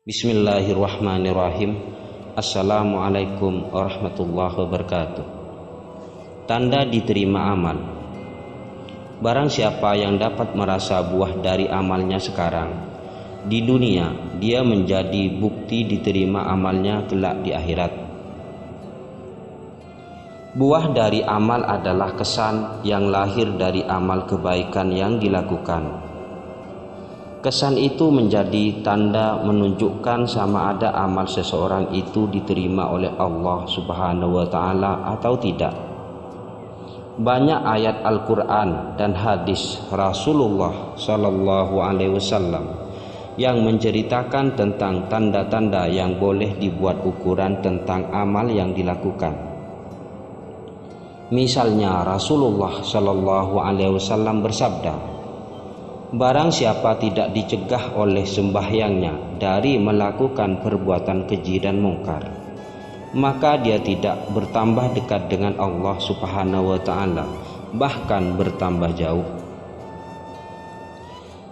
Bismillahirrahmanirrahim. Assalamualaikum warahmatullahi wabarakatuh. Tanda diterima amal. Barang siapa yang dapat merasa buah dari amalnya sekarang di dunia, dia menjadi bukti diterima amalnya kelak di akhirat. Buah dari amal adalah kesan yang lahir dari amal kebaikan yang dilakukan. Kesan itu menjadi tanda menunjukkan sama ada amal seseorang itu diterima oleh Allah Subhanahu wa Ta'ala atau tidak. Banyak ayat Al-Quran dan hadis Rasulullah Sallallahu Alaihi Wasallam yang menceritakan tentang tanda-tanda yang boleh dibuat ukuran tentang amal yang dilakukan. Misalnya Rasulullah Sallallahu Alaihi Wasallam bersabda, barang siapa tidak dicegah oleh sembahyangnya dari melakukan perbuatan keji dan mungkar, maka dia tidak bertambah dekat dengan Allah Subhanahu wa Ta'ala, bahkan bertambah jauh.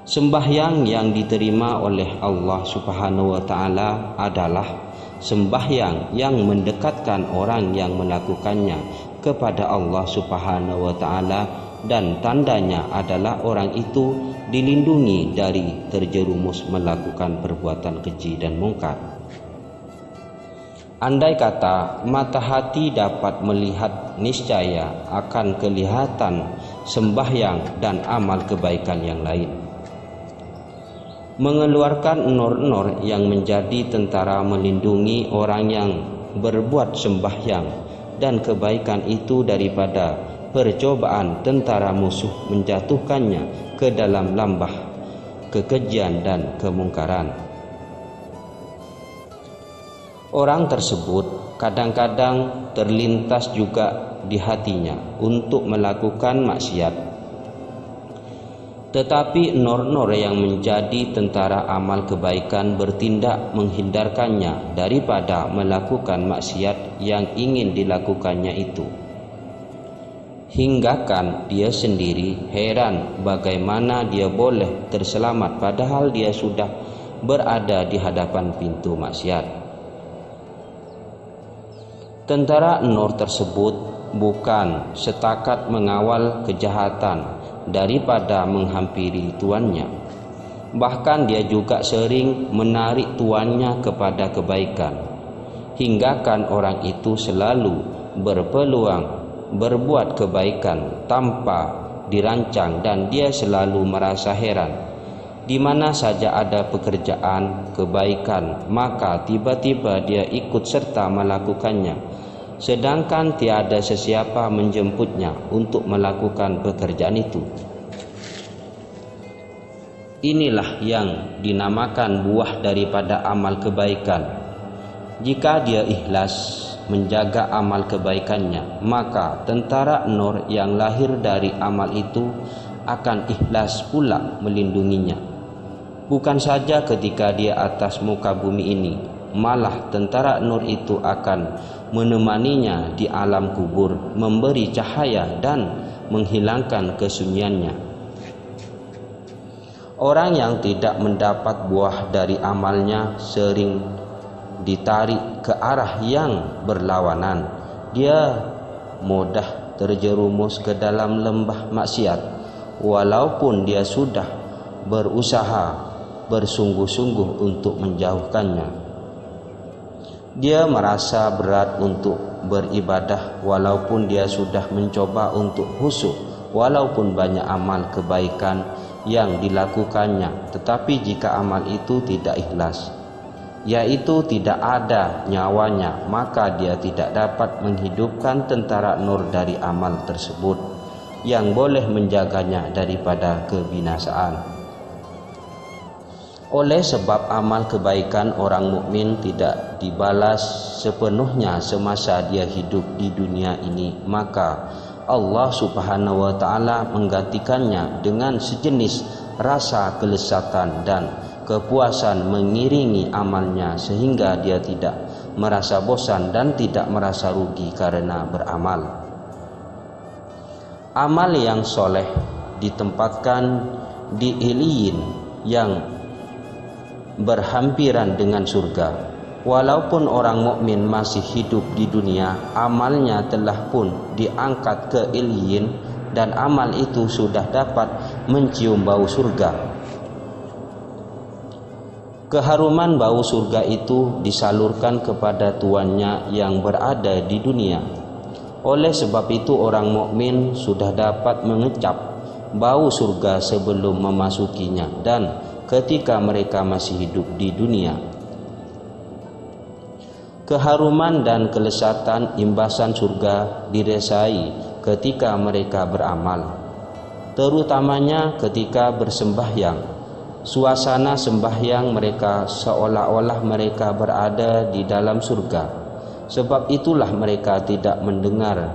Sembahyang yang diterima oleh Allah Subhanahu wa Ta'ala adalah sembahyang yang mendekatkan orang yang melakukannya kepada Allah Subhanahu wa Ta'ala, dan tandanya adalah orang itu dilindungi dari terjerumus melakukan perbuatan keji dan mungkar. Andai kata mata hati dapat melihat, niscaya akan kelihatan sembahyang dan amal kebaikan yang lain. Mengeluarkan nur-nur yang menjadi tentara melindungi orang yang berbuat sembahyang dan kebaikan itu daripada percobaan tentara musuh menjatuhkannya ke dalam lembah kekejian dan kemungkaran. Orang tersebut kadang-kadang terlintas juga di hatinya untuk melakukan maksiat, tetapi nur-nur yang menjadi tentara amal kebaikan bertindak menghindarkannya daripada melakukan maksiat yang ingin dilakukannya itu. Hinggakan dia sendiri heran bagaimana dia boleh terselamat padahal dia sudah berada di hadapan pintu maksiat. Tentara nur tersebut bukan setakat mengawal kejahatan daripada menghampiri tuannya, bahkan dia juga sering menarik tuannya kepada kebaikan, hinggakan orang itu selalu berpeluang berbuat kebaikan tanpa dirancang, dan dia selalu merasa heran di mana saja ada pekerjaan kebaikan maka tiba-tiba dia ikut serta melakukannya, sedangkan tiada sesiapa menjemputnya untuk melakukan pekerjaan itu. Inilah yang dinamakan buah daripada amal kebaikan. Jika dia ikhlas menjaga amal kebaikannya, maka tentara nur yang lahir dari amal itu akan ikhlas pula melindunginya. Bukan saja ketika dia atas muka bumi ini, malah tentara nur itu akan menemaninya di alam kubur, memberi cahaya dan menghilangkan kesunyiannya. Orang yang tidak mendapat buah dari amalnya sering ditarik ke arah yang berlawanan. Dia mudah terjerumus ke dalam lembah maksiat walaupun dia sudah berusaha bersungguh-sungguh untuk menjauhkannya. Dia merasa berat untuk beribadah walaupun dia sudah mencoba untuk khusyuk, walaupun banyak amal kebaikan yang dilakukannya, tetapi jika amal itu tidak ikhlas, yaitu tidak ada nyawanya, maka dia tidak dapat menghidupkan tentara nur dari amal tersebut yang boleh menjaganya daripada kebinasaan. Oleh sebab amal kebaikan orang mukmin tidak dibalas sepenuhnya semasa dia hidup di dunia ini, maka Allah Subhanahu wa Ta'ala menggantikannya dengan sejenis rasa kelesatan dan kepuasan mengiringi amalnya, sehingga dia tidak merasa bosan dan tidak merasa rugi karena beramal. Amal yang soleh ditempatkan di iliyin yang berhampiran dengan surga. Walaupun orang mukmin masih hidup di dunia, amalnya telah pun diangkat ke Ilyin dan amal itu sudah dapat mencium bau surga. Keharuman bau surga itu disalurkan kepada tuannya yang berada di dunia. Oleh sebab itu orang mukmin sudah dapat mengecap bau surga sebelum memasukinya dan ketika mereka masih hidup di dunia. Keharuman dan kelezatan imbasan surga dirasai ketika mereka beramal, terutamanya ketika bersembahyang. Suasana sembahyang mereka seolah-olah mereka berada di dalam surga. Sebab itulah mereka tidak mendengar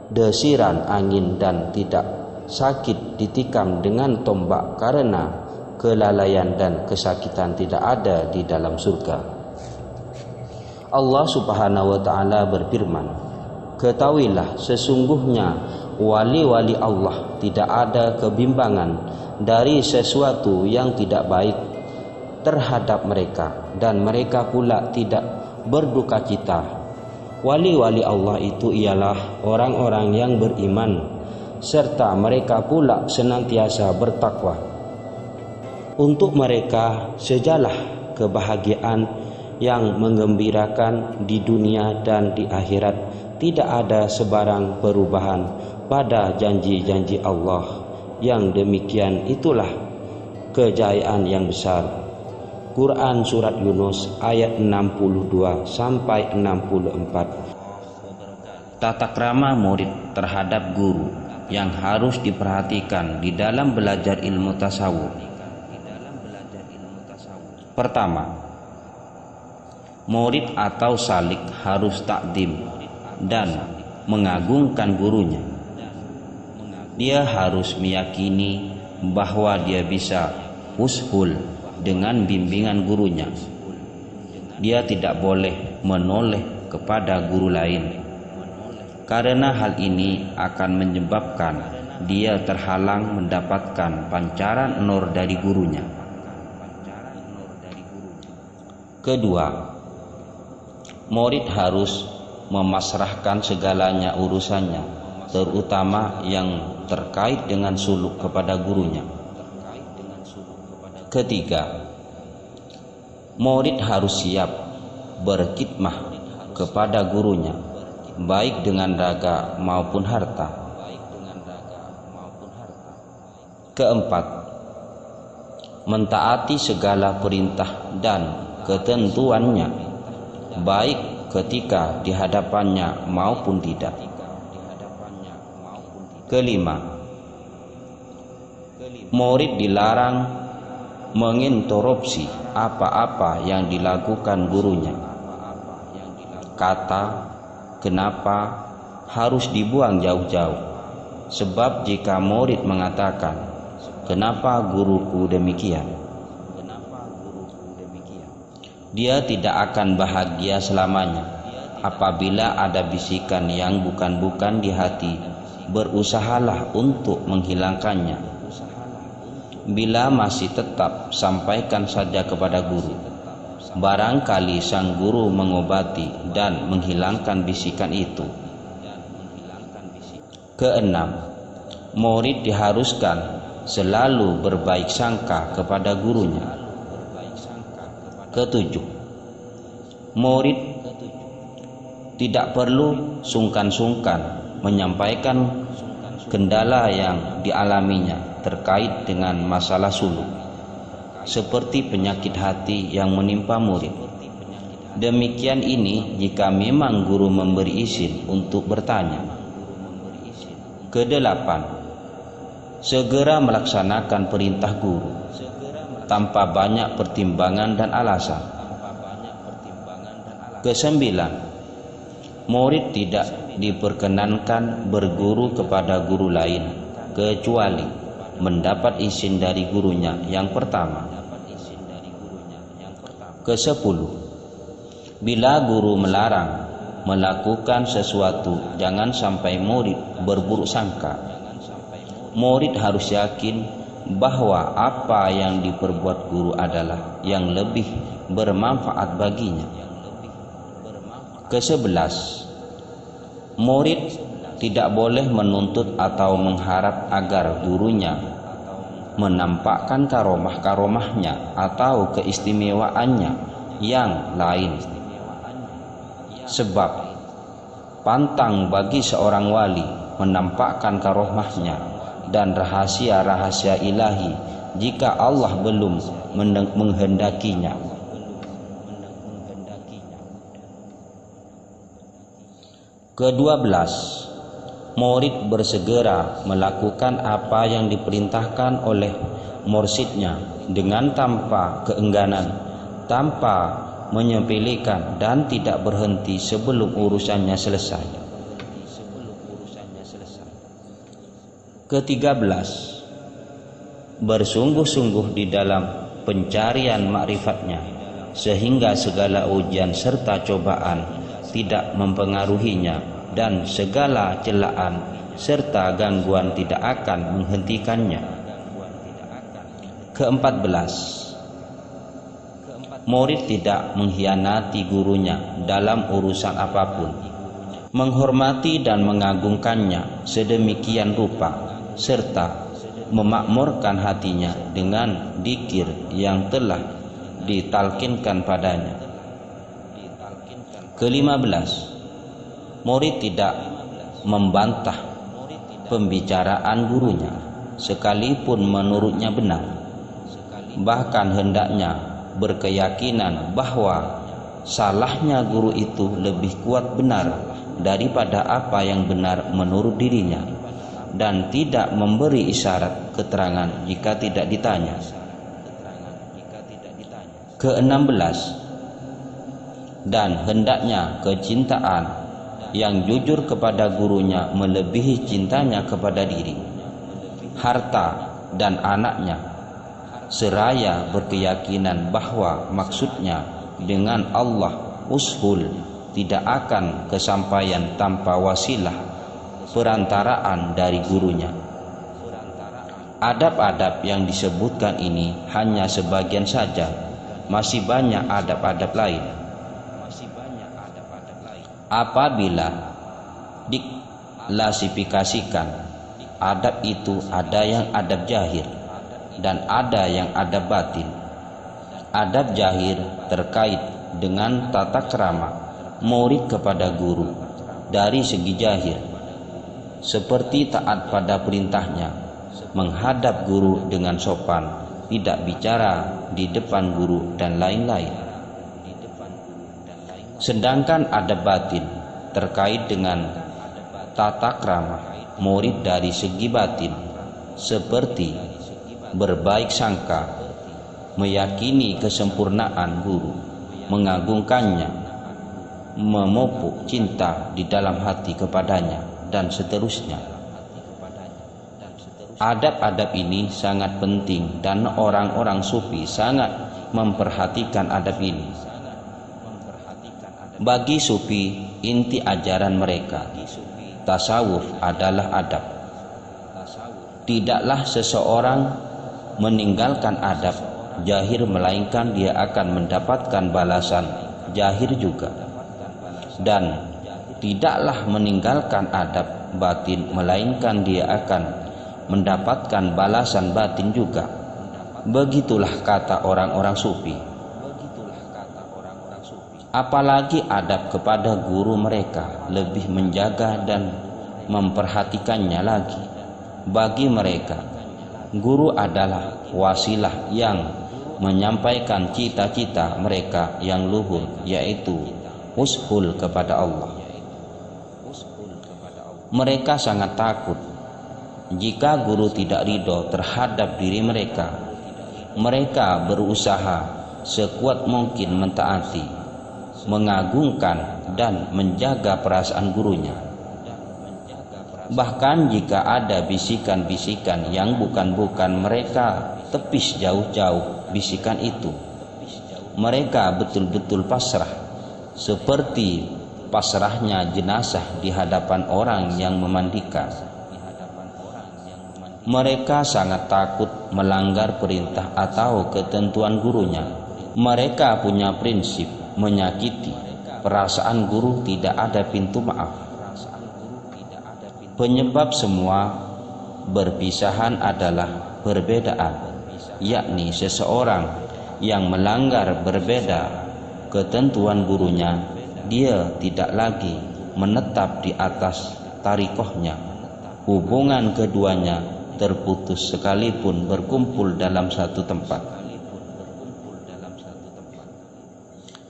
desiran angin dan tidak sakit ditikam dengan tombak, karena kelalaian dan kesakitan tidak ada di dalam surga. Allah Subhanahu wa taala berfirman, "Ketahuilah sesungguhnya wali-wali Allah tidak ada kebimbangan dari sesuatu yang tidak baik terhadap mereka, dan mereka pula tidak berduka cita. Wali-wali Allah itu ialah orang-orang yang beriman, serta mereka pula senantiasa bertakwa. Untuk mereka sejalah kebahagiaan yang menggembirakan di dunia dan di akhirat. Tidak ada sebarang perubahan pada janji-janji Allah. Yang demikian itulah kejayaan yang besar." Quran Surat Yunus ayat 62 sampai 64. Tata krama murid terhadap guru yang harus diperhatikan di dalam belajar ilmu tasawuf. Pertama, murid atau salik harus takdim dan mengagungkan gurunya. Dia harus meyakini bahwa dia bisa ushul dengan bimbingan gurunya. Dia tidak boleh menoleh kepada guru lain, karena hal ini akan menyebabkan dia terhalang mendapatkan pancaran nur dari gurunya. Kedua, murid harus memasrahkan segalanya urusannya, terutama yang terkait dengan suluk kepada gurunya. Ketiga, murid harus siap berkhidmah kepada gurunya, baik dengan raga maupun harta. Keempat, mentaati segala perintah dan ketentuannya, baik ketika di hadapannya maupun tidak. Kelima, murid dilarang menginterupsi apa-apa yang dilakukan gurunya. Kata kenapa harus dibuang jauh-jauh, sebab jika murid mengatakan kenapa guruku demikian, dia tidak akan bahagia selamanya. Apabila ada bisikan yang bukan-bukan di hati, berusahalah untuk menghilangkannya. Bila masih tetap, sampaikan saja kepada guru. Barangkali sang guru mengobati dan menghilangkan bisikan itu. Keenam, murid diharuskan selalu berbaik sangka kepada gurunya. Ketujuh, murid tidak perlu sungkan-sungkan menyampaikan kendala yang dialaminya terkait dengan masalah suluk, seperti penyakit hati yang menimpa murid. Demikian ini jika memang guru memberi izin untuk bertanya. Kedelapan, segera melaksanakan perintah guru tanpa banyak pertimbangan dan alasan. Kesembilan, murid tidak diperkenankan berguru kepada guru lain kecuali mendapat izin dari gurunya yang pertama. Kesepuluh, bila guru melarang melakukan sesuatu, jangan sampai murid berburuk sangka. Murid harus yakin bahwa apa yang diperbuat guru adalah yang lebih bermanfaat baginya. Ke-11, murid tidak boleh menuntut atau mengharap agar gurunya menampakkan karomah-karomahnya atau keistimewaannya yang lain, sebab pantang bagi seorang wali menampakkan karomahnya dan rahasia-rahasia ilahi jika Allah belum menghendakinya. Ke-12, murid bersegera melakukan apa yang diperintahkan oleh mursyidnya dengan tanpa keengganan, tanpa menyepelekan, dan tidak berhenti sebelum urusannya selesai. Ke-13, bersungguh-sungguh di dalam pencarian makrifatnya sehingga segala ujian serta cobaan tidak mempengaruhinya dan segala celaan serta gangguan tidak akan menghentikannya. Ke-14, murid tidak mengkhianati gurunya dalam urusan apapun, menghormati dan mengagungkannya sedemikian rupa, serta memakmurkan hatinya dengan dzikir yang telah ditalkinkan padanya. Ke-15, murid tidak membantah pembicaraan gurunya sekalipun menurutnya benar, bahkan hendaknya berkeyakinan bahwa salahnya guru itu lebih kuat benar daripada apa yang benar menurut dirinya, dan tidak memberi isyarat keterangan jika tidak ditanya. Ke-16, dan hendaknya kecintaan yang jujur kepada gurunya melebihi cintanya kepada diri, harta, dan anaknya, seraya berkeyakinan bahwa maksudnya dengan Allah ushul, tidak akan kesampaian tanpa wasilah perantaraan dari gurunya. Adab-adab yang disebutkan ini hanya sebagian saja, masih banyak adab-adab lain. Apabila diklasifikasikan, adab itu ada yang adab jahir dan ada yang adab batin. Adab jahir terkait dengan tata krama murid kepada guru dari segi jahir, seperti taat pada perintahnya, menghadap guru dengan sopan, tidak bicara di depan guru, dan lain-lain. Sedangkan adab batin terkait dengan tata krama murid dari segi batin, seperti berbaik sangka, meyakini kesempurnaan guru, mengagungkannya, memupuk cinta di dalam hati kepadanya, dan seterusnya. Adab-adab ini sangat penting dan orang-orang sufi sangat memperhatikan adab ini. Bagi sufi, inti ajaran mereka, tasawuf adalah adab. Tidaklah seseorang meninggalkan adab jahir melainkan dia akan mendapatkan balasan jahir juga, dan tidaklah meninggalkan adab batin melainkan dia akan mendapatkan balasan batin juga. Begitulah kata orang-orang sufi. Apalagi adab kepada guru mereka lebih menjaga dan memperhatikannya lagi. Bagi mereka, guru adalah wasilah yang menyampaikan cita-cita mereka yang luhur, yaitu ushul kepada Allah. Mereka sangat takut jika guru tidak ridho terhadap diri mereka. Mereka berusaha sekuat mungkin mentaati, mengagungkan, dan menjaga perasaan gurunya. Bahkan jika ada bisikan-bisikan yang bukan-bukan, mereka tepis jauh-jauh bisikan itu. Mereka betul-betul pasrah, seperti pasrahnya jenazah di hadapan orang yang memandikan. Mereka sangat takut melanggar perintah atau ketentuan gurunya. Mereka punya prinsip menyakiti perasaan guru, tidak ada pintu maaf. Penyebab semua berpisahan adalah perbedaan, yakni seseorang yang melanggar berbeda ketentuan gurunya, dia tidak lagi menetap di atas tarikohnya. Hubungan keduanya terputus sekalipun berkumpul dalam satu tempat.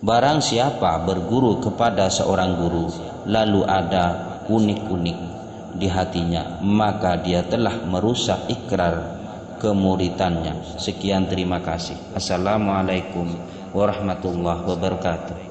Barang siapa berguru kepada seorang guru lalu ada unik-unik di hatinya, maka dia telah merusak ikrar kemuridannya. Sekian, terima kasih. Assalamualaikum warahmatullahi wabarakatuh.